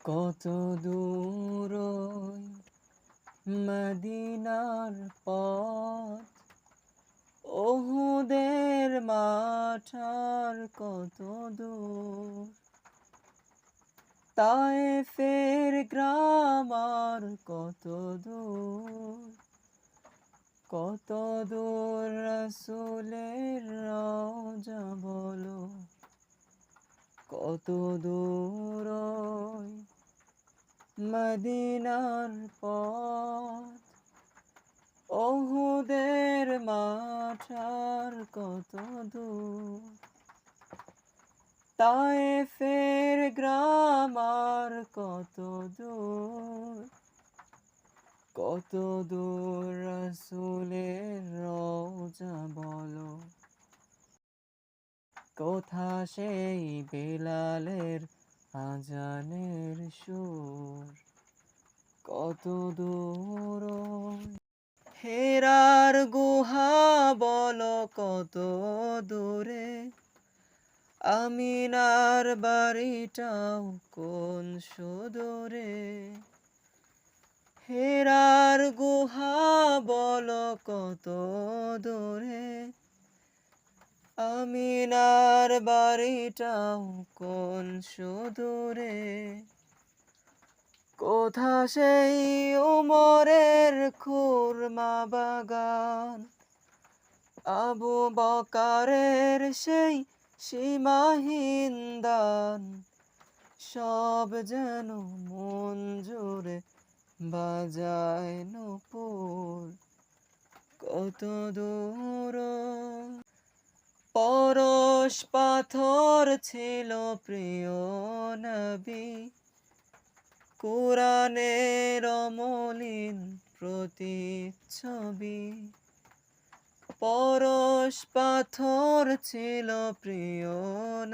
কত দূর ওই মদিনার পথ, ওহুদের মাঠ আর কত দূর, তায়েফের গ্রাম আর কত দূর, কত দূর রাসূলের রওজা বলো, কত দূর ওই মদিনার পথ, ওহুদের মাঠ আর কত দূর, তায়েফের গ্রাম আর কত দূর, কত দূর রাসূলের রওজা বলো, কোথা সেই বেলালের আজানের সুর, কত দূর ওই হেরার গুহা বলো কত দূরে, আমিনার বাড়িটাও কোন সুদূরে, হেরার গুহা বলো কত দূরে, আমিনার বাড়িটাও কোন সুদূরে, কোথা সেই উমরের খুরমা বাগান, আবু বকারের সেই সীমাহীন দান, সব যেন মন জুড়ে বাজায় নূপুর, কত দূর পরশ পাথর ছিল প্রিয় নবী, কুরআনের অমলিন প্রতিচ্ছবি, পরশ পাথর ছিল প্রিয়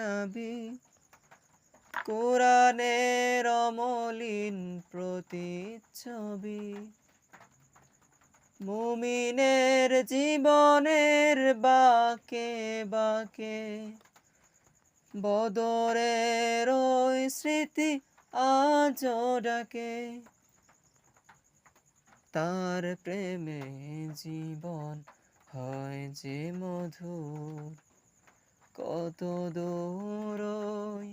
নবী, কুরআনের অমলিন প্রতিচ্ছবি, মুমিনের জীবনের বাঁকে বাঁকে বদরের ওই স্মৃতি আজও ডাকে, তার প্রেমে জীবন হয় যে মধুর, কত দূর ওই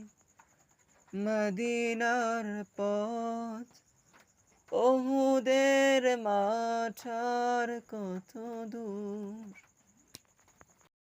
মদিনার পথ, ওহুদের মাঠ আর কত দূর।